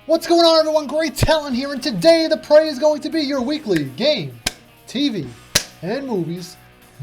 What's going on, everyone? Great Talon here, and today the prey is going to be your weekly game, TV, and movies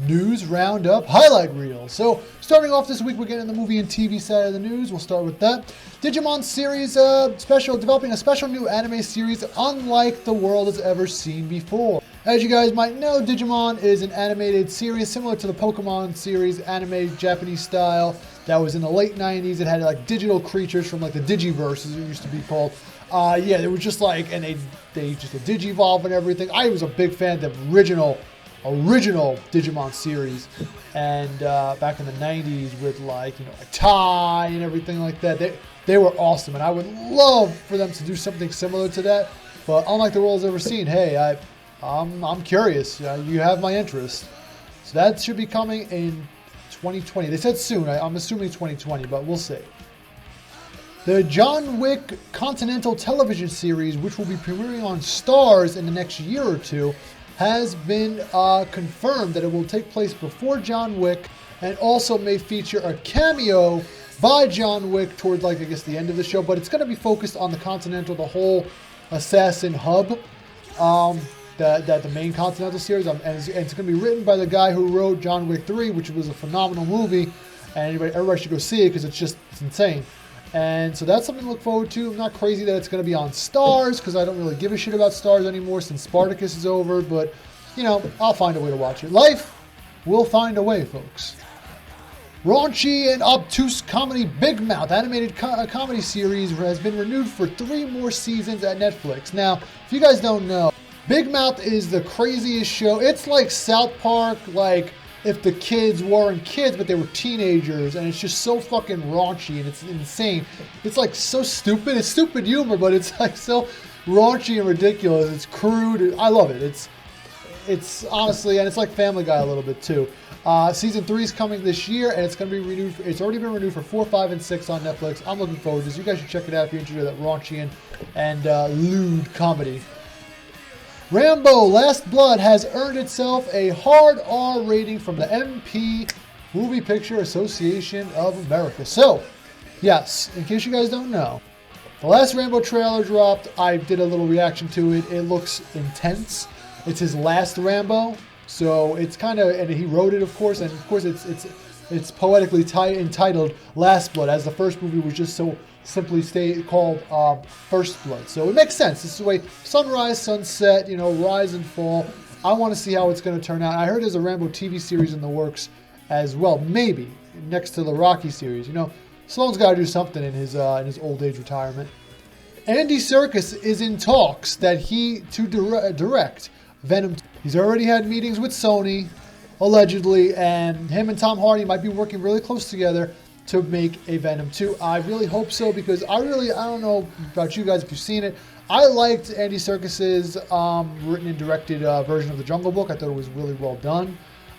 news roundup highlight reel. So, starting off this week, we're getting the movie and TV side of the news. We'll start with that. Digimon series developing a special new anime series unlike the world has ever seen before. As you guys might know, Digimon is an animated series similar to the Pokemon series, anime Japanese style, that was in the late 90s. It had like digital creatures from like the Digiverse, as it used to be called. Yeah, they were just like, and they just digivolve and everything. I was a big fan of the original Digimon series, and back in the 90s with like Tai and everything like that. They were awesome, and I would love for them to do something similar to that. But unlike the world's ever seen, hey, I'm curious. You have my interest. So that should be coming in 2020. They said soon. I'm assuming 2020, but we'll see. The John Wick Continental television series, which will be premiering on Starz in the next year or two, has been confirmed that it will take place before John Wick and also may feature a cameo by John Wick towards, like, I guess the end of the show, but it's going to be focused on the Continental, the whole assassin hub, the main Continental series, and it's going to be written by the guy who wrote John Wick 3, which was a phenomenal movie, and everybody should go see it because it's insane. And so that's something to look forward to. I'm not crazy that it's going to be on Starz because I don't really give a shit about Starz anymore since Spartacus is over, but, I'll find a way to watch it. Life will find a way, folks. Raunchy and obtuse comedy Big Mouth animated comedy series has been renewed for 3 more seasons at Netflix. Now, if you guys don't know, Big Mouth is the craziest show. It's like South Park, like if the kids weren't kids, but they were teenagers, and it's just so fucking raunchy, and it's insane. It's like so stupid. It's stupid humor, but it's like so raunchy and ridiculous. It's crude. I love it. It's honestly, and it's like Family Guy a little bit too. Season 3 is coming this year, and it's going to be renewed. It's already been renewed for 4, 5, and 6 on Netflix. I'm looking forward to this. You guys should check it out if you're interested in that raunchy and lewd comedy. Rambo Last Blood has earned itself a hard R rating from the MP Movie Picture Association of America. So, yes, in case you guys don't know, the last Rambo trailer dropped. I did a little reaction to it. It looks intense. It's his last Rambo, so it's kind of, and he wrote it, of course, and of course it's poetically entitled Last Blood, as the first movie was just so simply called First Blood. So it makes sense. This is the way sunrise, sunset, rise and fall. I want to see how it's going to turn out. I heard there's a Rambo TV series in the works as well, maybe next to the Rocky series. Stallone's got to do something in his old age retirement. Andy Serkis is in talks to direct Venom. He's already had meetings with Sony, allegedly, and him and Tom Hardy might be working really close together to make a Venom 2. I really hope so, because I don't know about you guys if you've seen it. I liked Andy Serkis's written and directed version of The Jungle Book. I thought it was really well done.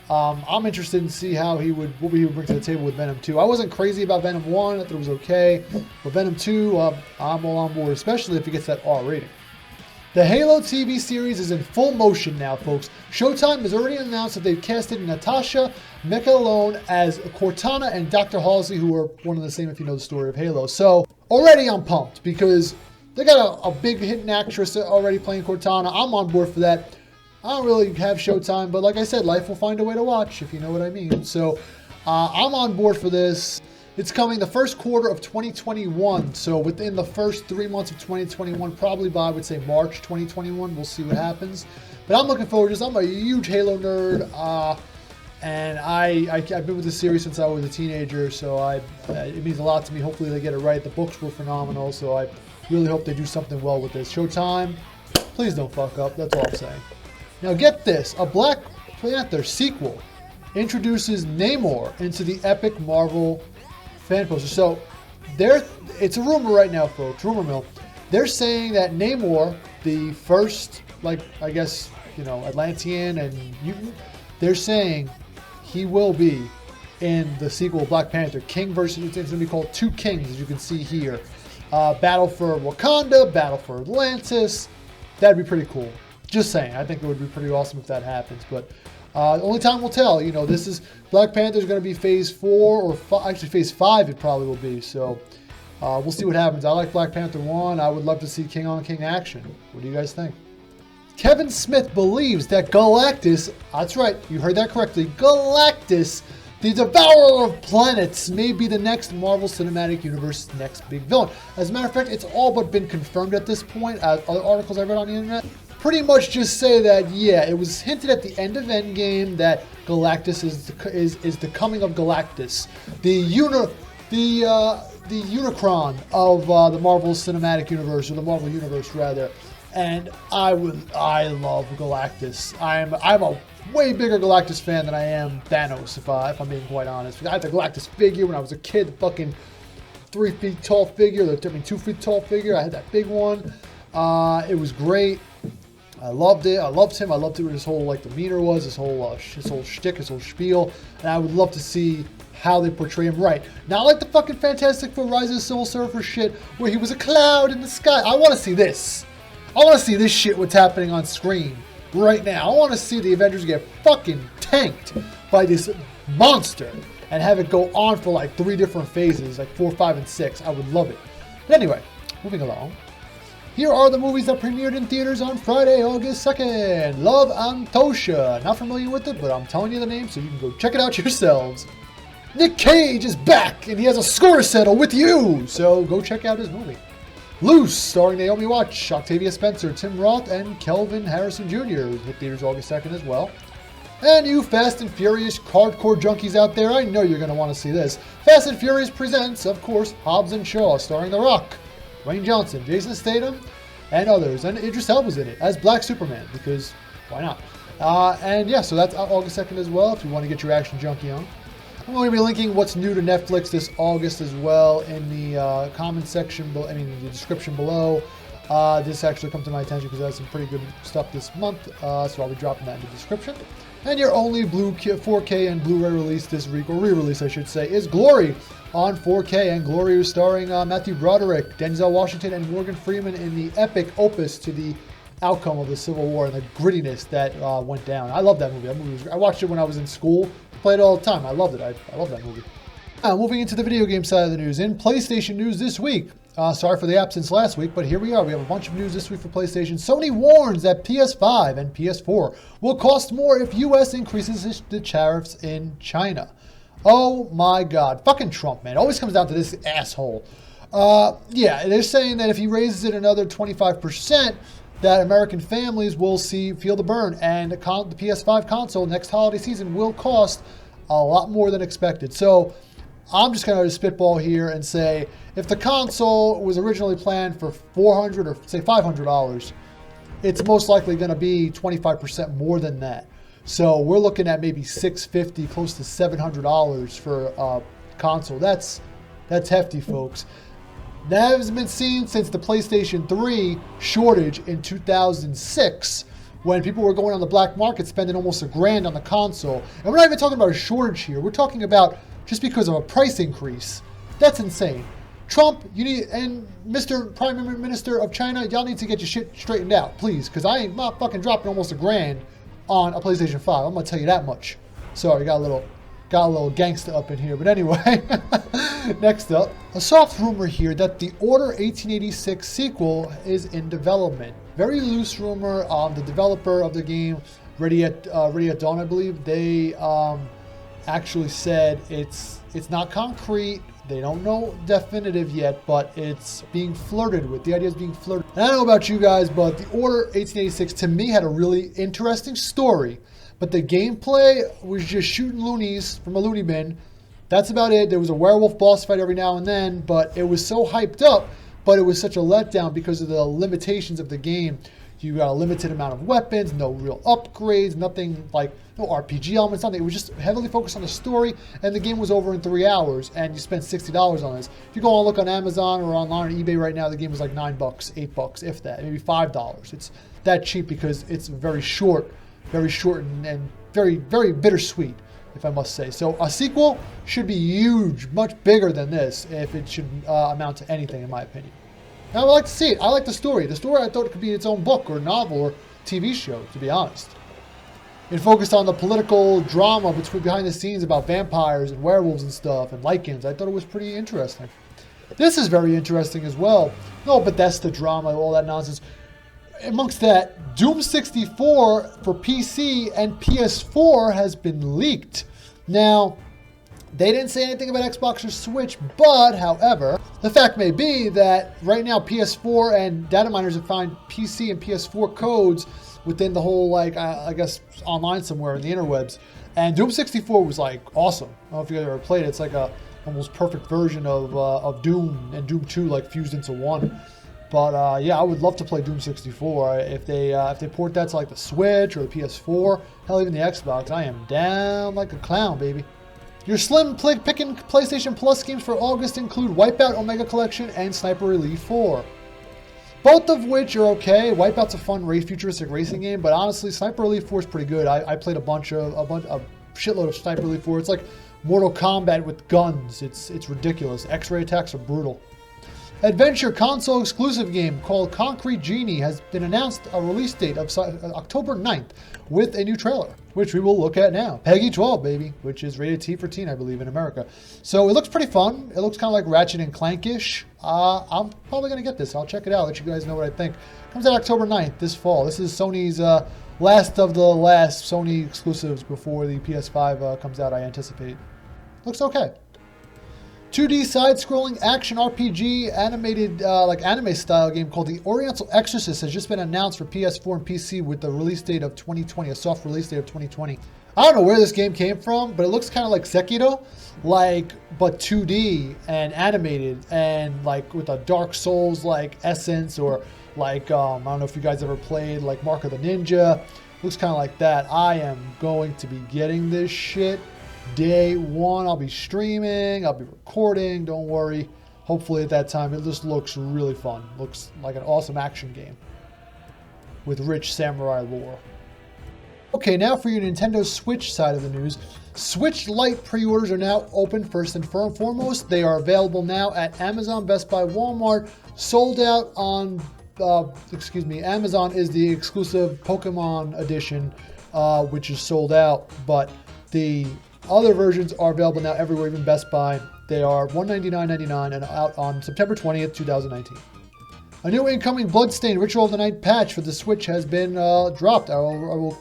I'm interested in see what he would bring to the table with Venom 2. I wasn't crazy about Venom 1. I thought it was okay. But Venom 2, I'm all on board, especially if it gets that R rating. The Halo TV series is in full motion now, folks. Showtime has already announced that they've casted Natasha McElhone as Cortana and Dr. Halsey, who are one and the same if you know the story of Halo. So already I'm pumped because they got a big hitting actress already playing Cortana. I'm on board for that. I don't really have Showtime, but like I said, life will find a way to watch, if you know what I mean. So I'm on board for this. It's coming the first quarter of 2021, so within the first 3 months of 2021, probably by, I would say, March 2021. We'll see what happens. But I'm looking forward to this. I'm a huge Halo nerd, and I've been with the series since I was a teenager, so it means a lot to me. Hopefully they get it right. The books were phenomenal, so I really hope they do something well with this. Showtime, please don't fuck up. That's all I'm saying. Now get this, a Black Panther sequel introduces Namor into the epic Marvel fan poster. So it's a rumor right now, folks, rumor mill. They're saying that Namor, the first, I guess, Atlantean and mutant, they're saying he will be in the sequel Black Panther. King versus, it's going to be called Two Kings, as you can see here. Battle for Wakanda, Battle for Atlantis. That'd be pretty cool. Just saying, I think it would be pretty awesome if that happens, but only time will tell. This is Black Panther is going to be phase 4 or actually phase 5. It probably will be. So We'll see what happens. I like Black Panther 1. I would love to see King on King action. What do you guys think? Kevin Smith believes that Galactus, that's right, you heard that correctly, Galactus, the Devourer of Planets, may be the next Marvel Cinematic Universe's next big villain. As a matter of fact, it's all but been confirmed at this point. Other articles I read on the internet pretty much just say that, yeah, it was hinted at the end of Endgame that Galactus is the coming of Galactus, the Unicron of the Marvel Cinematic Universe, or the Marvel Universe rather. And I love Galactus. I'm a way bigger Galactus fan than I am Thanos, if I'm being quite honest. I had the Galactus figure when I was a kid, the fucking 3 feet tall figure, 2 feet tall figure. I had that big one. It was great. I loved it. I loved him. I loved what his whole demeanor was, his whole shtick, his whole spiel. And I would love to see how they portray him right. Not like the fucking Fantastic Four Rise of the Silver Surfer shit where he was a cloud in the sky. I want to see this. I want to see this shit, what's happening on screen right now. I want to see the Avengers get fucking tanked by this monster and have it go on for like 3 different phases, like 4, 5, and 6. I would love it. But anyway, moving along. Here are the movies that premiered in theaters on Friday, August 2nd. Love and Tosha. Not familiar with it, but I'm telling you the name so you can go check it out yourselves. Nick Cage is back and he has a score to settle with you. So go check out his movie. Loose, starring Naomi Watts, Octavia Spencer, Tim Roth, and Kelvin Harrison Jr. Hit theaters August 2nd as well. And you Fast and Furious hardcore junkies out there, I know you're going to want to see this. Fast and Furious presents, of course, Hobbs and Shaw, starring The Rock, Dwayne Johnson, Jason Statham, and others. And Idris Elba's in it as Black Superman, because why not? And yeah, so that's August 2nd as well, if you want to get your action junkie on. I'm going to be linking what's new to Netflix this August as well in the comment section, the description below. This actually come to my attention because I have some pretty good stuff this month, so I'll be dropping that in the description. And your only 4K and Blu-ray release this week, or re-release I should say, is Glory on 4K. And Glory is starring Matthew Broderick, Denzel Washington, and Morgan Freeman in the epic opus to the outcome of the Civil War and the grittiness that went down. I love that movie. I watched it when I was in school. Played it all the time. I loved it. I love that movie. Now, moving into the video game side of the news. In PlayStation news this week, sorry for the absence last week, but here we are. We have a bunch of news this week for PlayStation. Sony warns that PS5 and PS4 will cost more if US increases the tariffs in China. Oh my God. Fucking Trump, man. It always comes down to this asshole. Yeah, they're saying that if he raises it another 25%, that American families will feel the burn, and the PS5 console next holiday season will cost a lot more than expected. So I'm just going to spitball here and say if the console was originally planned for $400 or say $500, it's most likely going to be 25% more than that. So we're looking at maybe $650, close to $700 for a console. That's hefty, folks. That has been seen since the PlayStation 3 shortage in 2006, when people were going on the black market spending almost $1,000 on the console. And we're not even talking about a shortage here. We're talking about just because of a price increase. That's insane. Trump, you need, and Mr. Prime Minister of China, y'all need to get your shit straightened out, please, because I ain't not fucking dropping almost $1,000 on a PlayStation 5. I'm gonna tell you that much. Sorry, got a little gangsta up in here, but anyway. Next up, a soft rumor here that the Order 1886 sequel is in development. Very loose rumor. The developer of the game, Ready at Dawn, I believe, they actually said it's not concrete. They don't know definitive yet, but it's being flirted with. The idea is being flirted. And I don't know about you guys, but the Order 1886 to me had a really interesting story, but the gameplay was just shooting loonies from a loony bin. That's about it. There was a werewolf boss fight every now and then, but it was so hyped up, but it was such a letdown because of the limitations of the game. You got a limited amount of weapons, no real upgrades, nothing like, no RPG elements, nothing. It was just heavily focused on the story, and the game was over in 3 hours, and you spent $60 on this. If you go and look on Amazon or online on eBay right now, the game was like $9, $8, if that, maybe $5. It's that cheap because it's very short and very, very bittersweet, if I must say. So a sequel should be huge, much bigger than this, if it should amount to anything, in my opinion. Now, I like to see it. I like the story. The story, I thought it could be its own book or novel or TV show, to be honest. It focused on the political drama behind the scenes about vampires and werewolves and stuff and lichens. I thought it was pretty interesting. This is very interesting as well. No, but that's the drama, all that nonsense. Amongst that, Doom 64 for PC and PS4 has been leaked. Now, they didn't say anything about Xbox or Switch, but, however, the fact may be that right now PS4 and data miners have found PC and PS4 codes within the whole, like, I guess, online somewhere in the interwebs. And Doom 64 was, like, awesome. I don't know if you guys ever played it. It's like a almost perfect version of Doom and Doom 2, like, fused into one. But, yeah, I would love to play Doom 64. If they port that to, like, the Switch or the PS4, hell, even the Xbox, I am down like a clown, baby. Your slim picking PlayStation Plus games for August include Wipeout Omega Collection and Sniper Elite 4. Both of which are okay. Wipeout's a fun futuristic racing game, but honestly, Sniper Elite 4 is pretty good. I played a shitload of Sniper Elite 4. It's like Mortal Kombat with guns. It's ridiculous. X-ray attacks are brutal. Adventure console exclusive game called Concrete Genie has been announced a release date of October 9th with a new trailer, which we will look at now. Peggy 12, baby, which is rated T for teen, I believe, in America. So it looks pretty fun. It looks kind of like Ratchet and Clank-ish. I'm probably going to get this. I'll check it out, let you guys know what I think. Comes out October 9th, this fall. This is Sony's last of the last Sony exclusives before the PS5 comes out, I anticipate. Looks okay. 2D side-scrolling action RPG animated, like anime-style game called The Oriental Exorcist has just been announced for PS4 and PC with the release date of 2020, a soft release date of 2020. I don't know where this game came from, but it looks kind of like Sekiro, but 2D and animated and like with a Dark Souls like essence, or like I don't know if you guys ever played like Mark of the Ninja. Looks kind of like that. I am going to be getting this shit. Day one, I'll be streaming, I'll be recording, don't worry. Hopefully at that time, it just looks really fun. Looks like an awesome action game with rich samurai lore. Okay, now for your Nintendo Switch side of the news. Switch Lite pre-orders are now open first and foremost. They are available now at Amazon, Best Buy, Walmart. Sold out on, Amazon is the exclusive Pokemon edition, which is sold out, but the other versions are available now everywhere, even Best Buy. They are $199.99 and out on September 20th, 2019. A new incoming Bloodstained Ritual of the Night patch for the Switch has been dropped. I will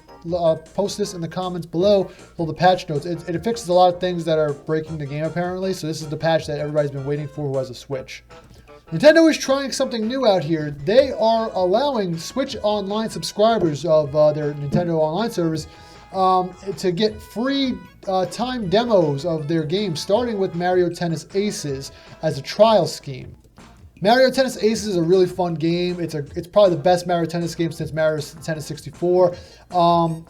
post this in the comments below for the patch notes. It fixes a lot of things that are breaking the game apparently, so this is the patch that everybody's been waiting for who has a Switch. Nintendo is trying something new out here. They are allowing Switch Online subscribers of their Nintendo Online service to get free time demos of their games, starting with Mario Tennis Aces as a trial scheme. Mario Tennis Aces is a really fun game. It's probably the best Mario Tennis game since Mario Tennis 64.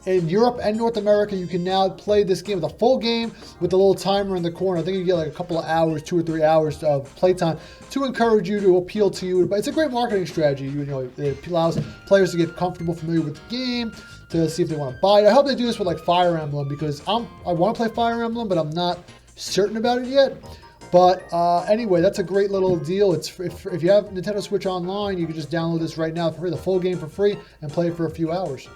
In Europe and North America, you can now play this game with a full game with a little timer in the corner. I think you get like a couple of hours, 2 or 3 hours of playtime to encourage you, to appeal to you. But it's a great marketing strategy. It allows players to get comfortable, familiar with the game, to see if they want to buy it. I hope they do this with like Fire Emblem, because I want to play Fire Emblem, but I'm not certain about it yet. But anyway, that's a great little deal. If you have Nintendo Switch Online, you can just download this right now for free, the full game for free, and play it for a few hours.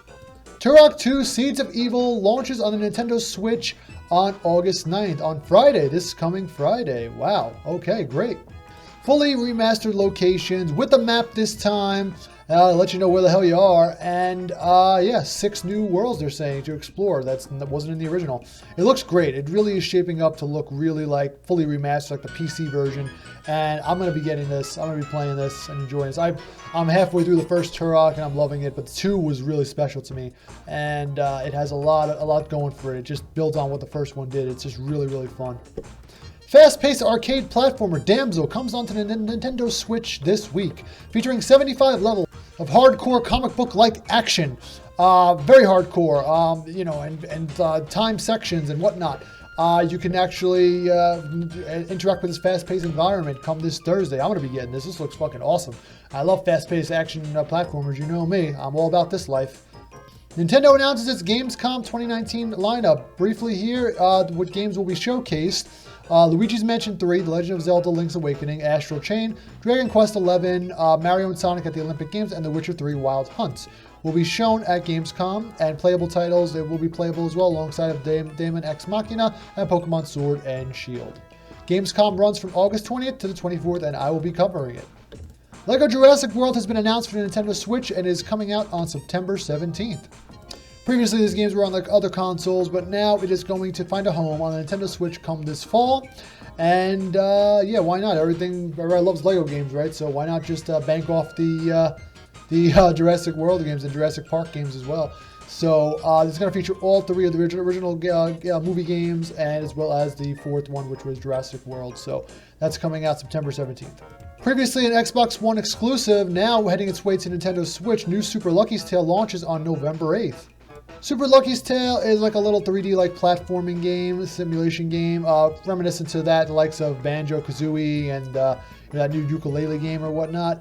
Turok 2 Seeds of Evil launches on the Nintendo Switch on August 9th, on Friday, this coming Friday. Wow, okay, great. Fully remastered locations with a map this time. I'll let you know where the hell you are, and yeah, 6 new worlds they're saying to explore. That wasn't in the original. It looks great. It really is shaping up to look really like fully remastered, like the PC version. And I'm gonna be getting this. I'm gonna be playing this and enjoying this. I'm halfway through the first Turok and I'm loving it, but 2 was really special to me, and it has a lot going for it. It just builds on what the first one did. It's just really, really fun. Fast-paced arcade platformer Damsel comes onto the Nintendo Switch this week, featuring 75 levels of hardcore comic book-like action. Very hardcore, and time sections and whatnot. You can actually interact with this fast-paced environment come this Thursday. I'm going to be getting this. This looks fucking awesome. I love fast-paced action platformers. You know me. I'm all about this life. Nintendo announces its Gamescom 2019 lineup. Briefly here, what games will be showcased. Luigi's Mansion 3, The Legend of Zelda Link's Awakening, Astral Chain, Dragon Quest XI, Mario and Sonic at the Olympic Games, and The Witcher 3 Wild Hunt will be shown at Gamescom, and playable titles, they will be playable as well alongside of Daemon X Machina and Pokemon Sword and Shield. Gamescom runs from August 20th to the 24th, and I will be covering it. LEGO Jurassic World has been announced for the Nintendo Switch and is coming out on September 17th. Previously, these games were on like other consoles, but now it is going to find a home on the Nintendo Switch come this fall. And yeah, why not? Everybody loves LEGO games, right? So why not just bank off the Jurassic World games and Jurassic Park games as well? So it's going to feature all three of the original movie games, and as well as the fourth one, which was Jurassic World. So that's coming out September 17th. Previously an Xbox One exclusive, now heading its way to Nintendo Switch, new Super Lucky's Tale launches on November 8th. Super Lucky's Tale is like a little 3D like platforming game, simulation game, reminiscent to that, the likes of Banjo-Kazooie and that new ukulele game or whatnot.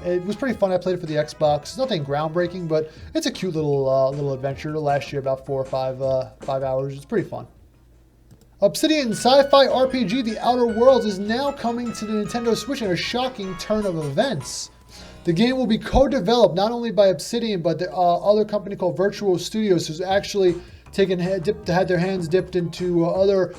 It was pretty fun. I played it for the Xbox. It's nothing groundbreaking, but it's a cute little adventure. It lasts you about 4 or 5 hours. It's pretty fun. Obsidian sci-fi RPG The Outer Worlds is now coming to the Nintendo Switch in a shocking turn of events. The game will be co-developed not only by Obsidian, but the other company called Virtual Studios, who's actually had their hands dipped into other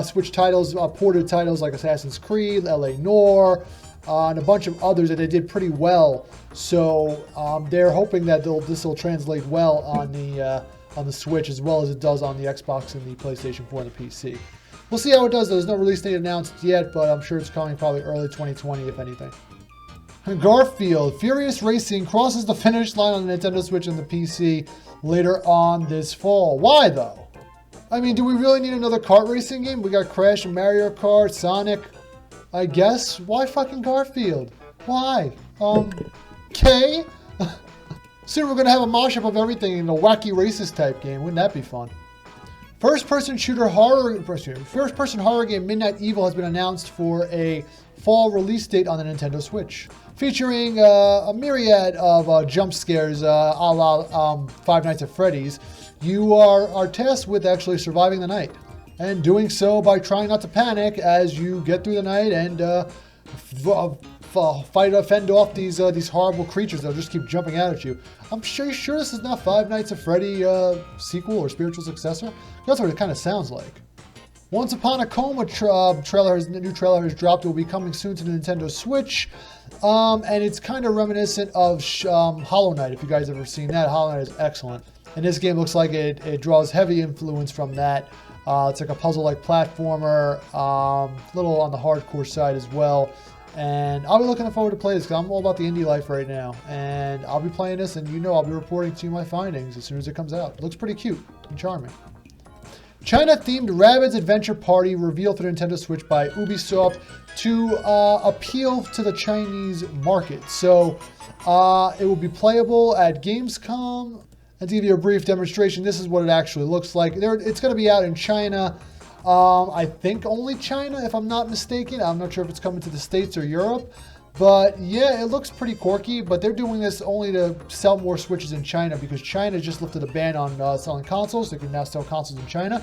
Switch titles, ported titles like Assassin's Creed, L.A. Noire, and a bunch of others that they did pretty well. So they're hoping that this will translate well on the Switch as well as it does on the Xbox and the PlayStation 4 and the PC. We'll see how it does. There's no release date announced yet, but I'm sure it's coming probably early 2020 if anything. Garfield Furious Racing crosses the finish line on the Nintendo Switch and the PC later on this fall. Why though? I mean, do we really need another kart racing game? We got Crash and Mario Kart, Sonic, I guess. Why fucking Garfield? Why? Okay. Soon we're gonna have a mashup of everything in a wacky racist type game. Wouldn't that be fun? First-person horror game Midnight Evil has been announced for a fall release date on the Nintendo Switch, featuring a myriad of jump scares a la Five Nights at Freddy's. You are tasked with actually surviving the night, and doing so by trying not to panic as you get through the night and fend off these horrible creatures that'll just keep jumping out at you. I'm sure this is not Five Nights at Freddy sequel or spiritual successor. That's what it kind of sounds like. Once Upon a Coma new trailer has dropped. It will be coming soon to the Nintendo Switch, and it's kind of reminiscent of Hollow Knight. If you guys ever seen that, Hollow Knight is excellent. And this game looks like it draws heavy influence from that. It's like a puzzle-like platformer, little on the hardcore side as well. And I'll be looking forward to play this because I'm all about the indie life right now. And I'll be playing this, and I'll be reporting to you my findings as soon as it comes out. It looks pretty cute and charming. China-themed Rabbids Adventure Party revealed for the Nintendo Switch by Ubisoft to appeal to the Chinese market. So it will be playable at Gamescom. And to give you a brief demonstration, this is what it actually looks like. It's going to be out in China. I think only China, if I'm not mistaken. I'm not sure if it's coming to the States or Europe. But yeah, it looks pretty quirky, but they're doing this only to sell more Switches in China because China just lifted a ban on selling consoles. They can now sell consoles in China.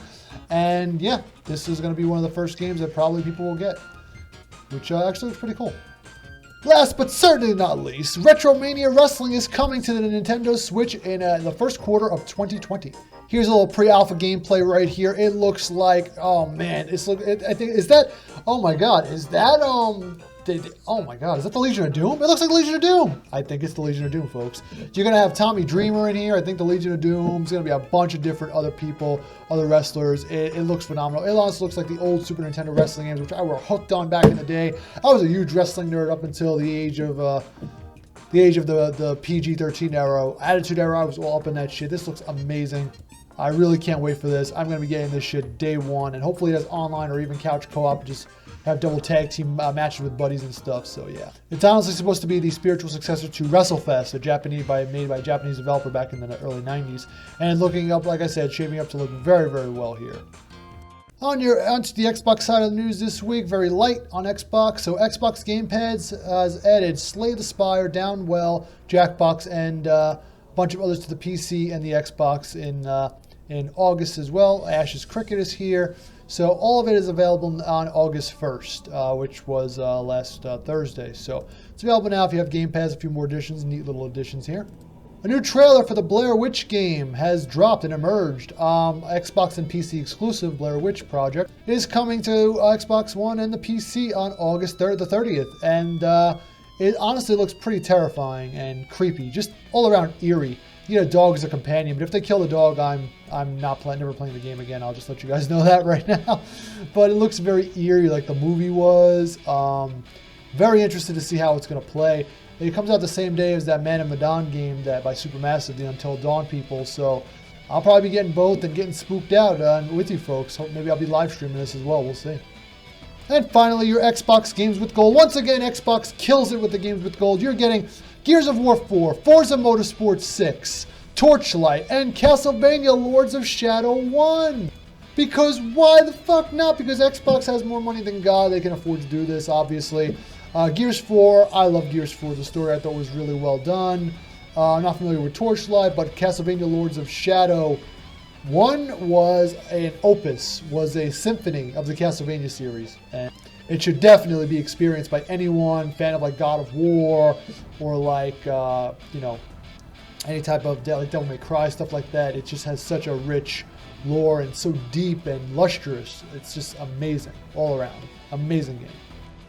And yeah, this is going to be one of the first games that probably people will get, which actually looks pretty cool. Last but certainly not least, Retromania Wrestling is coming to the Nintendo Switch in the first quarter of 2020. Here's a little pre-alpha gameplay right here. It looks like, oh man, I think, is that, oh my god, is that, oh my god, is that the Legion of Doom? It looks like Legion of Doom. I think it's the Legion of Doom, folks. You're going to have Tommy Dreamer in here. I think the Legion of Doom is going to be a bunch of different other people, other wrestlers. It looks phenomenal. It also looks like the old Super Nintendo wrestling games, which I were hooked on back in the day. I was a huge wrestling nerd up until the age of the PG-13 era. Attitude era, I was all up in that shit. This looks amazing. I really can't wait for this. I'm going to be getting this shit day one, and hopefully it has online or even couch co-op. Just have double tag team matches with buddies and stuff. So yeah, it's honestly supposed to be the spiritual successor to WrestleFest, made by a Japanese developer back in the early 90s, and looking up, like I said, shaping up to look very, very well here. Onto the Xbox side of the news this week, very light on Xbox. So Xbox gamepads has added Slay the Spire, Downwell, Jackbox, and a bunch of others to the PC and the Xbox in August as well. Ash's Cricket is here. So all of it is available on August 1st, which was last Thursday. So it's available now if you have Game Pass, a few more additions, neat little additions here. A new trailer for the Blair Witch game has dropped and emerged. Xbox and PC exclusive Blair Witch project is coming to Xbox One and the PC on August 3rd, the 30th. And it honestly looks pretty terrifying and creepy, just all around eerie. You get a dog as a companion, but if they kill the dog, I'm never playing the game again. I'll just let you guys know that right now. But it looks very eerie like the movie was. Very interested to see how it's going to play. It comes out the same day as that Man of Medan game that by Supermassive, the Until Dawn people. So I'll probably be getting both and getting spooked out with you folks. Hope maybe I'll be live streaming this as well. We'll see. And finally, your Xbox Games with Gold. Once again, Xbox kills it with the Games with Gold. You're getting Gears of War 4, Forza Motorsport 6, Torchlight, and Castlevania Lords of Shadow 1. Because why the fuck not? Because Xbox has more money than God. They can afford to do this, obviously. Gears 4, I love Gears 4. The story I thought was really well done. I'm not familiar with Torchlight, but Castlevania Lords of Shadow 1 was an opus, was a symphony of the Castlevania series. And it should definitely be experienced by anyone, fan of like God of War, or like, any type of like Devil May Cry, stuff like that. It just has such a rich lore and so deep and lustrous. It's just amazing all around. Amazing game.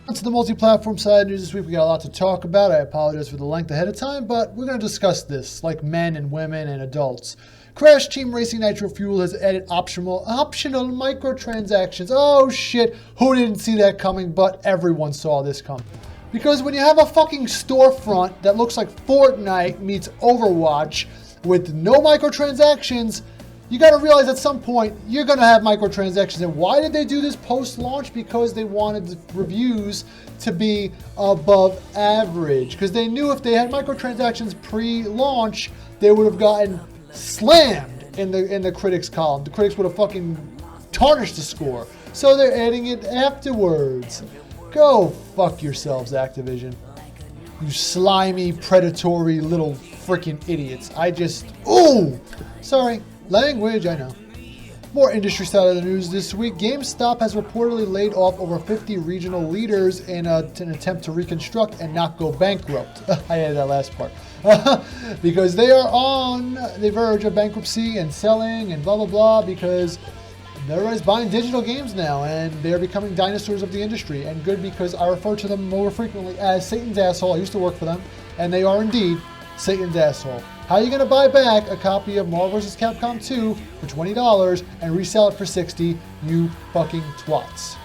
On to the multi-platform side news this week. We got a lot to talk about. I apologize for the length ahead of time, but we're going to discuss this like men and women and adults. Crash Team Racing Nitro Fuel has added optional microtransactions. Oh shit, who didn't see that coming? But everyone saw this coming. Because when you have a fucking storefront that looks like Fortnite meets Overwatch with no microtransactions, you got to realize at some point you're going to have microtransactions. And why did they do this post-launch? Because they wanted the reviews to be above average. Because they knew if they had microtransactions pre-launch, they would have gotten slammed in the critics column. The critics would have fucking tarnished the score. So they're adding it afterwards. Go fuck yourselves, Activision. You slimy, predatory little freaking idiots. Ooh! Sorry. Language, I know. More industry side of the news this week. GameStop has reportedly laid off over 50 regional leaders in an attempt to reconstruct and not go bankrupt. I added that last part. Because they are on the verge of bankruptcy and selling and blah, blah, blah, because everybody's buying digital games now and they're becoming dinosaurs of the industry. And good, because I refer to them more frequently as Satan's asshole. I used to work for them, and they are indeed Satan's asshole. How are you going to buy back a copy of Marvel vs. Capcom 2 for $20 and resell it for $60, you fucking twats?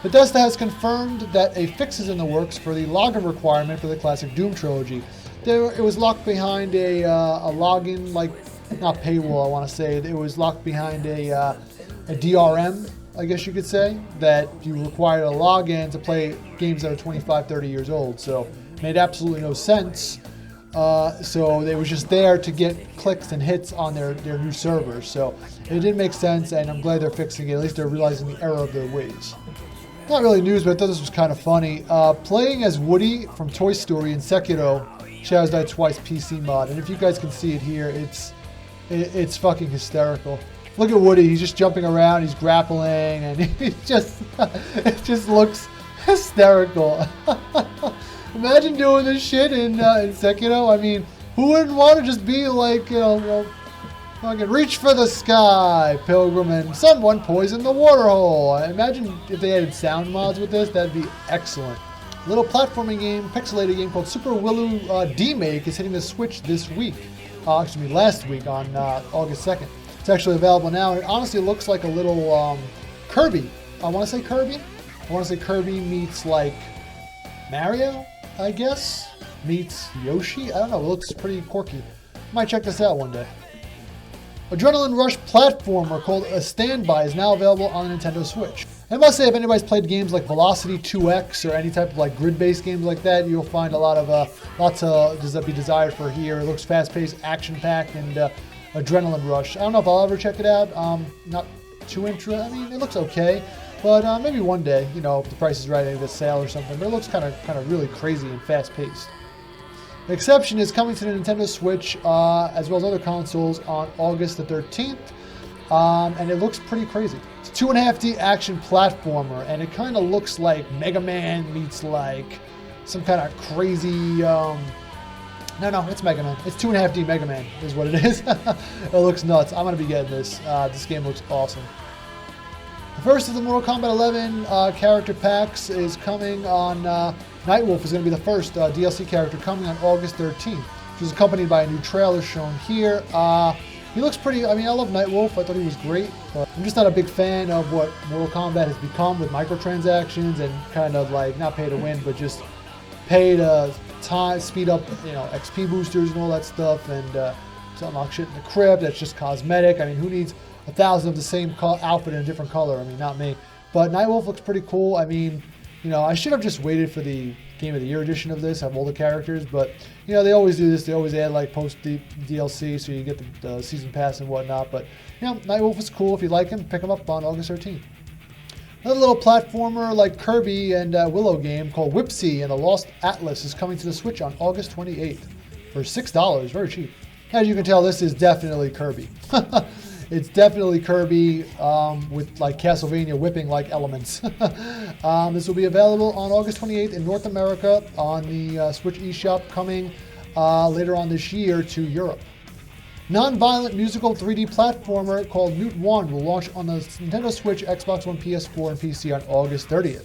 Bethesda has confirmed that a fix is in the works for the login requirement for the classic Doom trilogy. It was locked behind a login, like, not paywall, I want to say. It was locked behind a DRM, I guess you could say, that you required a login to play games that are 25, 30 years old. So it made absolutely no sense. So they was just there to get clicks and hits on their new servers. So it didn't make sense, and I'm glad they're fixing it. At least they're realizing the error of their ways. Not really news, but I thought this was kind of funny. Playing as Woody from Toy Story in Sekiro, Shadows Die Twice PC mod. And if you guys can see it here, it's fucking hysterical. Look at Woody, he's just jumping around, he's grappling, and it just looks hysterical. Imagine doing this shit in Sekiro. I mean, who wouldn't want to just be like, fucking reach for the sky, pilgrim, and someone poisoned the water hole. Imagine if they added sound mods with this, that'd be excellent. A little platforming game, pixelated game called Super Willow D-Make is hitting the Switch this week. Last week on August 2nd. It's actually available now, and it honestly looks like a little Kirby. I want to say Kirby. I want to say Kirby meets like Mario, I guess, meets Yoshi. I don't know, it looks pretty quirky. Might check this out one day. Adrenaline Rush platformer called A Standby is now available on the Nintendo Switch. I must say, if anybody's played games like Velocity 2X or any type of like grid-based games like that, you'll find a lot of lots to be desired for here. It looks fast-paced, action-packed, and Adrenaline Rush. I don't know if I'll ever check it out. Not too interested. I mean, it looks okay. But maybe one day, if the price is right, maybe a sale or something. But it looks kind of really crazy and fast-paced. The exception is coming to the Nintendo Switch, as well as other consoles, on August the 13th. And it looks pretty crazy. It's a 2.5D action platformer, and it kind of looks like Mega Man meets like some kind of crazy No, it's Mega Man. It's 2.5D Mega Man is what it is. It looks nuts. I'm going to be getting this. This game looks awesome. The first of the Mortal Kombat 11 character packs is coming on... Nightwolf is going to be the first DLC character coming on August 13th, which is accompanied by a new trailer shown here. He looks pretty... I mean, I love Nightwolf. I thought he was great, but I'm just not a big fan of what Mortal Kombat has become with microtransactions and kind of like, not pay to win, but just pay to time, speed up, you know, XP boosters and all that stuff, and to unlock shit in the crypt that's just cosmetic. I mean, who needs 1,000 of the same outfit in a different color? I mean, not me. But Nightwolf looks pretty cool. I mean, you know, I should have just waited for the Game of the Year edition of this, have all the characters, but, you know, they always do this. They always add, like, post-DLC, so you get the season pass and whatnot. But, you know, Nightwolf is cool. If you like him, pick him up on August 13th. Another little platformer like Kirby and Willow game called Whipsy and the Lost Atlas is coming to the Switch on August 28th for $6. Very cheap. As you can tell, this is definitely Kirby. It's definitely Kirby with like Castlevania whipping-like elements. This will be available on August 28th in North America on the Switch eShop, coming later on this year to Europe. Non-violent musical 3D platformer called Newt 1 will launch on the Nintendo Switch, Xbox One, PS4, and PC on August 30th.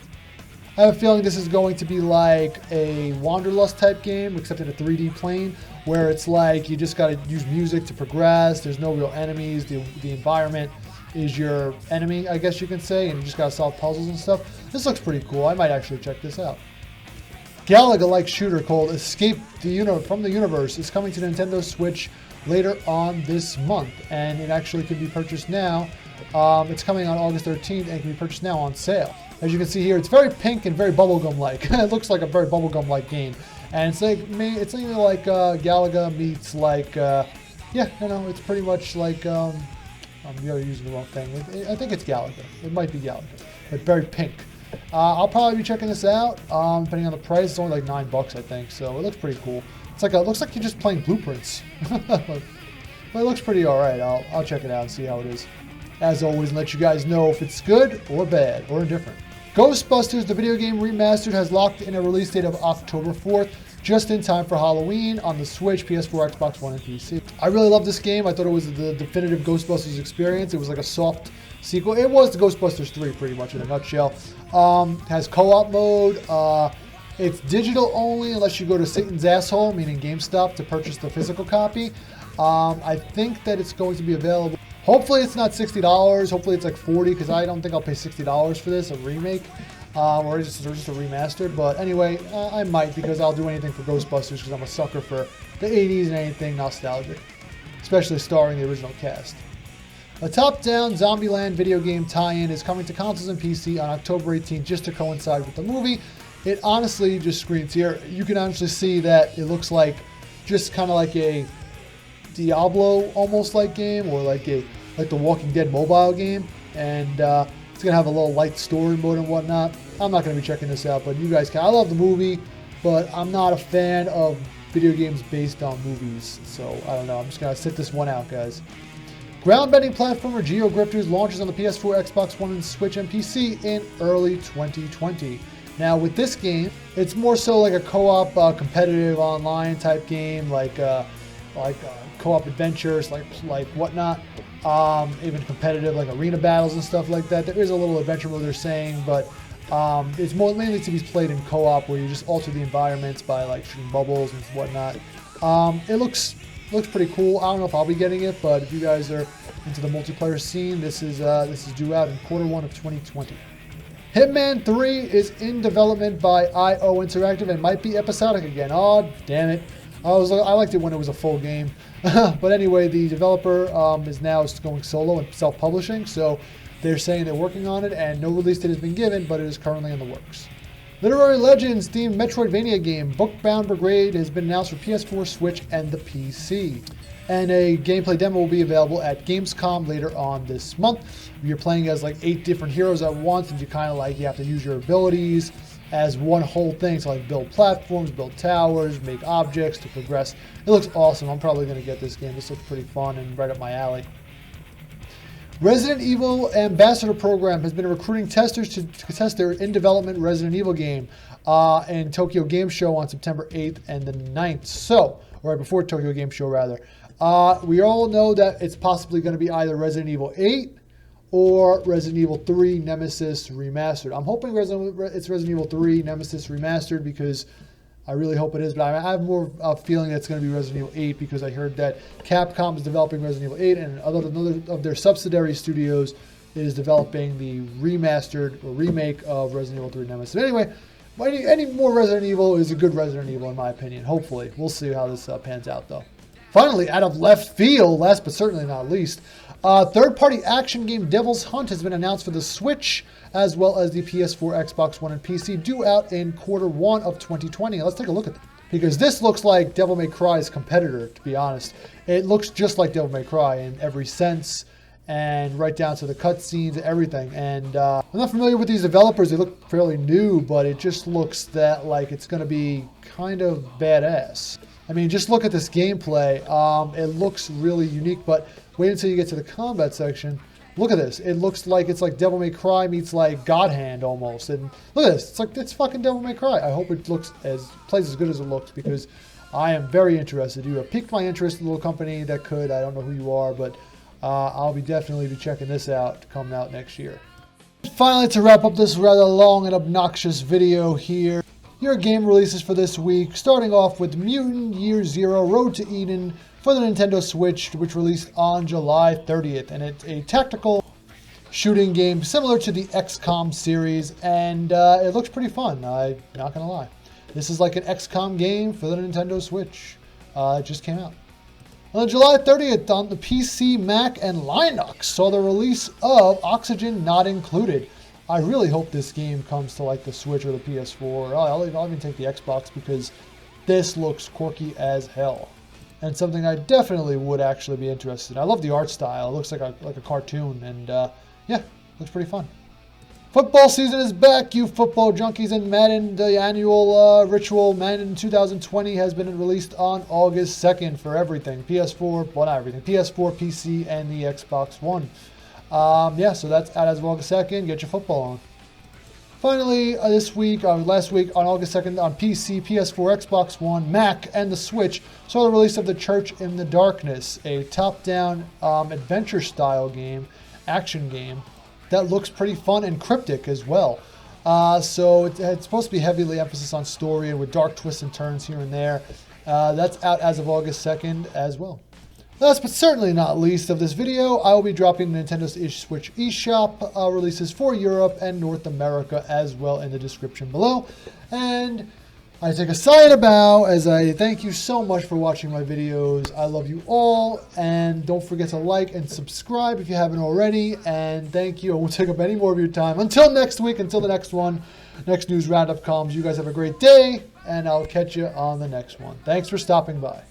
I have a feeling this is going to be like a Wanderlust type game, except in a 3D plane, where it's like you just got to use music to progress. There's no real enemies. The environment is your enemy, I guess you can say, and you just got to solve puzzles and stuff. This looks pretty cool. I might actually check this out. Galaga-like shooter called Escape from the Universe is coming to Nintendo Switch later on this month, and it actually can be purchased now. It's coming on August 13th and can be purchased now on sale. As you can see here, it's very pink and very bubblegum-like. It looks like a very bubblegum-like game, and it's like it's either like Galaga meets like it's pretty much like I'm using the wrong thing. I think it's Galaga. It might be Galaga, but very pink. I'll probably be checking this out. Depending on the price, it's only like $9, I think. So it looks pretty cool. It looks like you're just playing Blueprints. But it looks pretty alright. I'll check it out and see how it is. As always, and let you guys know if it's good or bad or indifferent. Ghostbusters, the video game remastered, has locked in a release date of October 4th, just in time for Halloween on the Switch, PS4, Xbox One, and PC. I really love this game. I thought it was the definitive Ghostbusters experience. It was like a soft sequel. It was the Ghostbusters 3 pretty much in a nutshell. Has co-op mode. It's digital only unless you go to Satan's Asshole, meaning GameStop, to purchase the physical copy. I think that it's going to be available. Hopefully it's not $60. Hopefully it's like $40, because I don't think I'll pay $60 for this, a remake, or just a remaster. But anyway, I might, because I'll do anything for Ghostbusters, because I'm a sucker for the 80s and anything nostalgic, especially starring the original cast. A top-down Zombieland video game tie-in is coming to consoles and PC on October 18th, just to coincide with the movie. It honestly just screams here. You can honestly see that it looks like just kind of like a Diablo almost like game, or like the Walking Dead mobile game, and it's gonna have a little light story mode and whatnot. I'm not gonna be checking this out, but you guys can. I love the movie, but I'm not a fan of video games based on movies, so I don't know. I'm just gonna sit this one out, guys. Ground-bending platformer GeoGrifters launches on the PS4, Xbox One, and Switch and PC in early 2020. Now with this game, it's more so like a co-op competitive online type game, like co-op adventures, like whatnot, even competitive like arena battles and stuff like that. There is a little adventure mode they're saying, but it's mainly to be played in co-op, where you just alter the environments by like shooting bubbles and whatnot. It looks pretty cool. I don't know if I'll be getting it, but if you guys are into the multiplayer scene, this is due out in Q1 of 2020. Hitman 3 is in development by IO Interactive and might be episodic again. Oh, damn it. I liked it when it was a full game. But anyway, the developer is now going solo and self-publishing, so they're saying they're working on it, and no release date has been given, but it is currently in the works. Literary Legends themed Metroidvania game Bookbound Brigade has been announced for PS4, Switch, and the PC. And a gameplay demo will be available at Gamescom later on this month. You're playing as like 8 different heroes at once, and you have to use your abilities as one whole thing. So like build platforms, build towers, make objects to progress. It looks awesome. I'm probably going to get this game. This looks pretty fun and right up my alley. Resident Evil Ambassador Program has been recruiting testers to test their in-development Resident Evil game in Tokyo Game Show on September 8th and the 9th. So or right before Tokyo Game Show, rather. We all know that it's possibly going to be either Resident Evil 8 or Resident Evil 3 Nemesis Remastered. I'm hoping it's Resident Evil 3 Nemesis Remastered because I really hope it is, but I have more feeling that it's going to be Resident Evil 8 because I heard that Capcom is developing Resident Evil 8 and another of their subsidiary studios is developing the remastered or remake of Resident Evil 3 Nemesis. Anyway, any more Resident Evil is a good Resident Evil in my opinion, hopefully. We'll see how this pans out though. Finally, out of left field, last but certainly not least, third-party action game Devil's Hunt has been announced for the Switch, as well as the PS4, Xbox One, and PC, due out in Q1 of 2020. Let's take a look at that, because this looks like Devil May Cry's competitor, to be honest. It looks just like Devil May Cry in every sense, and right down to the cutscenes and everything. And I'm not familiar with these developers. They look fairly new, but it just looks that like it's going to be kind of badass. I mean, just look at this gameplay. It looks really unique, but wait until you get to the combat section. Look at this. It looks like it's like Devil May Cry meets like God Hand almost. And look at this. It's fucking Devil May Cry. I hope it plays as good as it looks because I am very interested. You have piqued my interest in a little company that could. I don't know who you are, but I'll definitely be checking this out coming out next year. Finally, to wrap up this rather long and obnoxious video here, your game releases for this week, starting off with Mutant Year Zero Road to Eden for the Nintendo Switch, which released on July 30th. And it's a tactical shooting game similar to the XCOM series, and it looks pretty fun, I'm not going to lie. This is like an XCOM game for the Nintendo Switch. It just came out. On July 30th, on the PC, Mac, and Linux, saw the release of Oxygen Not Included. I really hope this game comes to like the Switch or the PS4. I'll even take the Xbox because this looks quirky as hell. And something I definitely would actually be interested in. I love the art style. It looks like a cartoon, and yeah, looks pretty fun. Football season is back, you football junkies, and Madden, the annual ritual Madden 2020 has been released on August 2nd for everything. PS4, well not everything, PS4, PC, and the Xbox One. Yeah, so that's out as of August 2nd. Get your football on. Finally, last week on August 2nd on PC, PS4, Xbox One, Mac, and the Switch, saw the release of The Church in the Darkness, a top-down adventure-style game, action game, that looks pretty fun and cryptic as well. So it's supposed to be heavily emphasis on story and with dark twists and turns here and there. That's out as of August 2nd as well. Last but certainly not least of this video, I will be dropping the Nintendo Switch eShop releases for Europe and North America as well in the description below. And I take a sigh and a bow as I thank you so much for watching my videos. I love you all, and don't forget to like and subscribe if you haven't already. And thank you. I won't take up any more of your time. Until next week, until the next one, next news roundup comes. You guys have a great day, and I'll catch you on the next one. Thanks for stopping by.